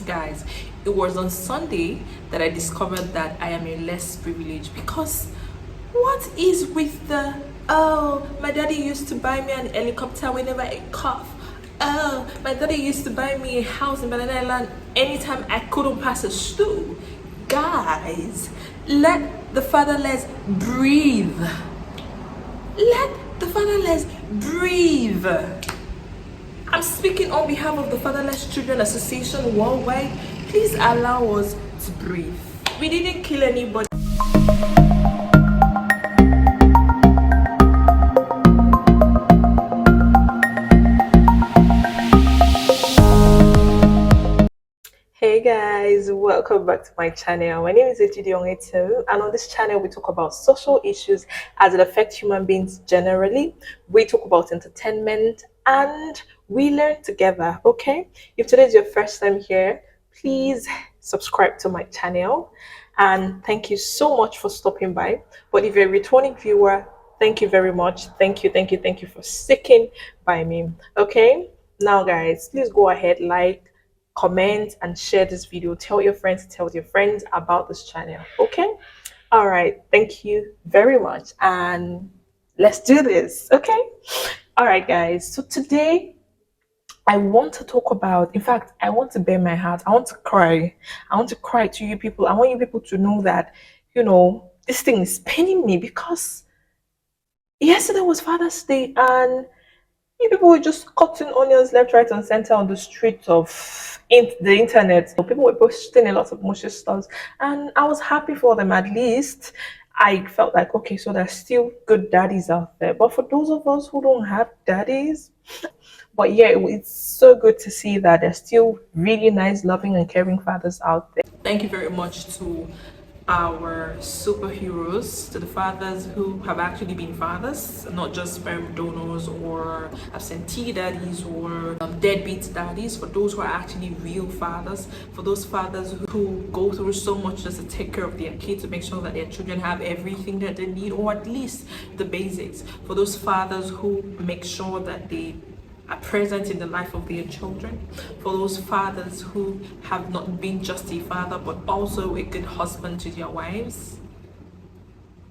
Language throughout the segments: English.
Guys, it was on Sunday that I discovered that I am a less privileged because what is with the oh, my daddy used to buy me an helicopter whenever I cough. Oh, my daddy used to buy me a house in Banana Island anytime I couldn't pass a stool. Guys, let the fatherless breathe. Let the fatherless breathe. I'm speaking on behalf of the Fatherless Children Association worldwide. Please allow us to breathe. We didn't kill anybody. Hey guys, welcome back to my channel. My name is Ejidiongetu, and on this channel we talk about social issues as it affects human beings generally. We talk about entertainment and we learn together. Okay, if today is your first time here, please subscribe to my channel, and thank you so much for stopping by. But if you're a returning viewer, thank you very much. Thank you for sticking by me. Okay, now guys, please go ahead, like, comment, and share this video. Tell your friends about this channel. Okay, all right, thank you very much, and let's do this. Okay, all right guys, so today I want to talk about, in fact, I want to bare my heart. I want to cry to you people. I want you people to know that, this thing is paining me because yesterday was Father's Day, and you people were just cutting onions left, right, and center on the streets of the internet. So people were posting a lot of mushy stuff, and I was happy for them. At least I felt like, okay, so there's still good daddies out there. But for those of us who don't have daddies, but yeah, it's so good to see that there's still really nice, loving, and caring fathers out there. Thank you very much to our superheroes, to the fathers who have actually been fathers, not just sperm donors or absentee daddies or deadbeat daddies, for those who are actually real fathers, for those fathers who go through so much just to take care of their kids, to make sure that their children have everything that they need, or at least the basics, for those fathers who make sure that they are present in the life of their children, for those fathers who have not been just a father but also a good husband to their wives.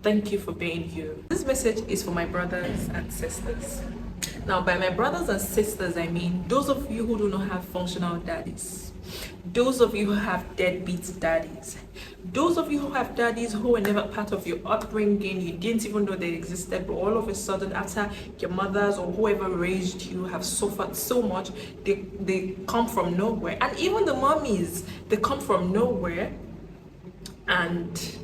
Thank you for being you. This message is for my brothers and sisters. Now, by my brothers and sisters, I mean those of you who do not have functional daddies, those of you who have deadbeat daddies, those of you who have daddies who were never part of your upbringing, you didn't even know they existed, but all of a sudden, after your mothers or whoever raised you have suffered so much, they come from nowhere. And even the mommies, they come from nowhere and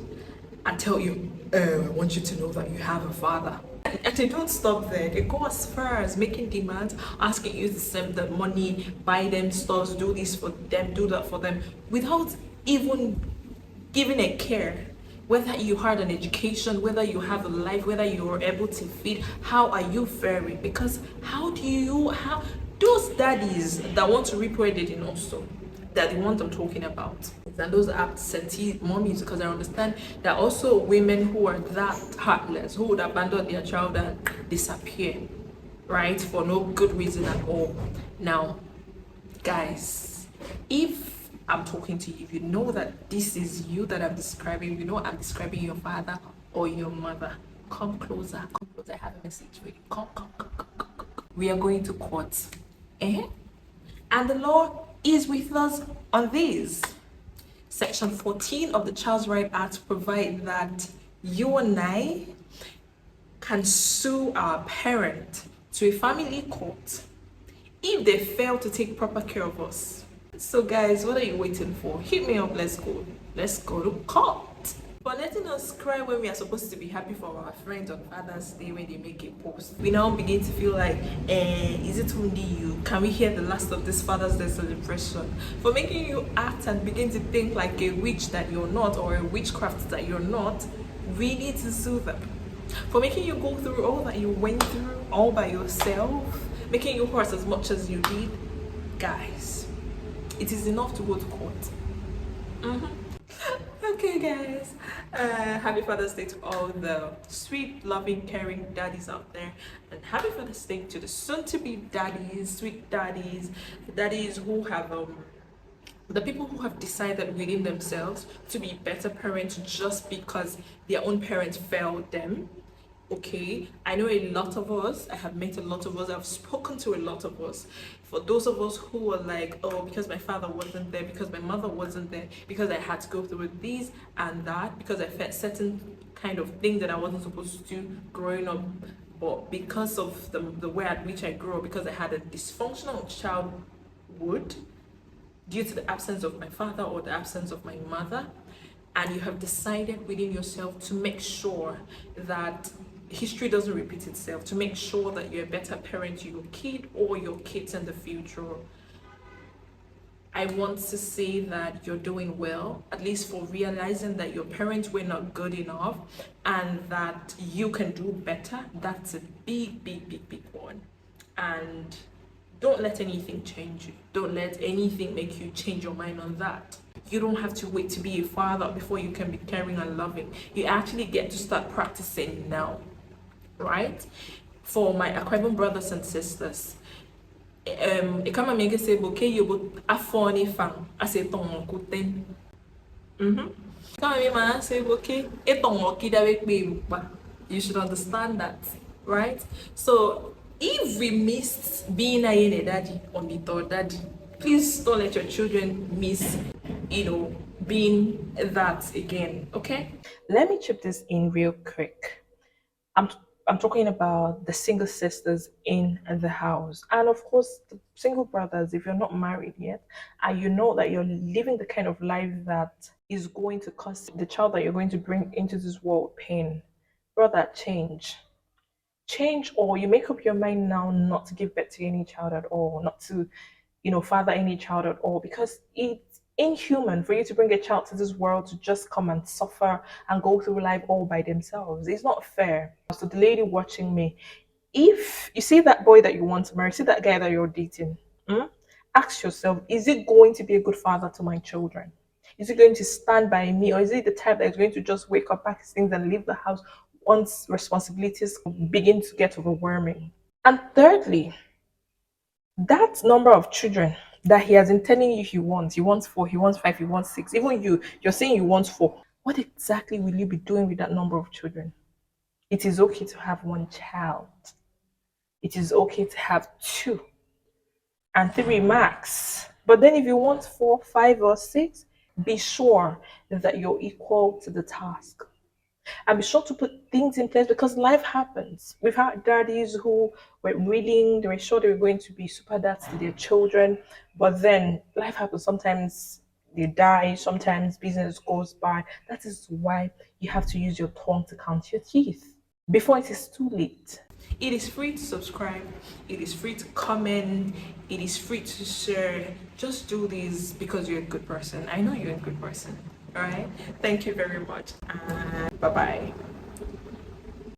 tell you, I want you to know that you have a father. And they don't stop there. They go as far as making demands, asking you to send them money, buy them stuff, do this for them, do that for them, without even giving a care. Whether you had an education, whether you have a life, whether you are able to feed, how are you faring? Because how those daddies that want to reap where they did not sow, that the ones I'm talking about, and those absentee mommies, because I understand there are also women who are that heartless, who would abandon their child and disappear, right, for no good reason at all. Now, guys, if I'm talking to you, if you know that this is you that I'm describing, I'm describing your father or your mother, come closer, come closer. I have a message for you. Come. We are going to court. And the law is with us on this. Section 14 of the Child Rights Act provides that you and I can sue our parent to a family court if they fail to take proper care of us. So guys, what are you waiting for? Hit me up, let's go. Let's go to court. For letting us cry when we are supposed to be happy for our friends on Father's Day when they make a post. We now begin to feel like, is it only you? Can we hear the last of this Father's Day celebration? For making you act and begin to think like a witch that you're not, or a witchcraft that you're not, we need to sue them. For making you go through all that you went through all by yourself, making you hurt as much as you did, guys, it is enough to go to court. Okay guys, happy Father's Day to all the sweet, loving, caring daddies out there, and happy Father's Day to the soon-to-be daddies, sweet daddies, the daddies who have The people who have decided within themselves to be better parents just because their own parents failed them. Okay, I know a lot of us, I have met a lot of us, I've spoken to a lot of us. For those of us who were like, oh, because my father wasn't there, because my mother wasn't there, because I had to go through this and that, because I felt certain kind of things that I wasn't supposed to do growing up, but because of the way at which I grew up, because I had a dysfunctional childhood, due to the absence of my father or the absence of my mother, and you have decided within yourself to make sure that history doesn't repeat itself, to make sure that you're a better parent to your kid or your kids in the future, I want to say that you're doing well, at least for realizing that your parents were not good enough and that you can do better. That's a big, big, big, big one. And don't let anything change you. Don't let anything make you change your mind on that. You don't have to wait to be a father before you can be caring and loving. You actually get to start practicing now, right? For my Aquarian brothers and sisters, e kama mege se bo ke yobo afọ ni fan ase ton ko ten kama me man say bo ke e ton o ki da we pe pa. You should understand that, right? So if we missed being a daddy or be thought daddy, please don't let your children miss, being that again. Okay, let me chip this in real quick. I'm I'm talking about the single sisters in the house, and of course the single brothers. If you're not married yet, and you know that you're living the kind of life that is going to cause the child that you're going to bring into this world pain, brother, change, or you make up your mind now not to give birth to any child at all, not to, father any child at all, because it's inhuman for you to bring a child to this world to just come and suffer and go through life all by themselves. It's not fair. So the lady watching me, if you see that boy that you want to marry, see that guy that you're dating, ask yourself, is it going to be a good father to my children? Is he going to stand by me, or is he the type that is going to just wake up, pack his things, and leave the house once responsibilities begin to get overwhelming? And thirdly, that number of children that he has been telling you he wants four, he wants five, he wants six. Even you're saying you want four. What exactly will you be doing with that number of children? It is okay to have one child. It is okay to have two and three max. But then if you want four, five, or six, be sure that you're equal to the task. And be sure to put things in place because life happens. We've had daddies who were willing, they were sure they were going to be super dads to their children, but then life happens. Sometimes they die, sometimes business goes by. That is why you have to use your tongue to count your teeth before it is too late. It is free to subscribe, it is free to comment, it is free to share. Just do this because you're a good person. I know you're a good person. All right. Thank you very much. And bye bye.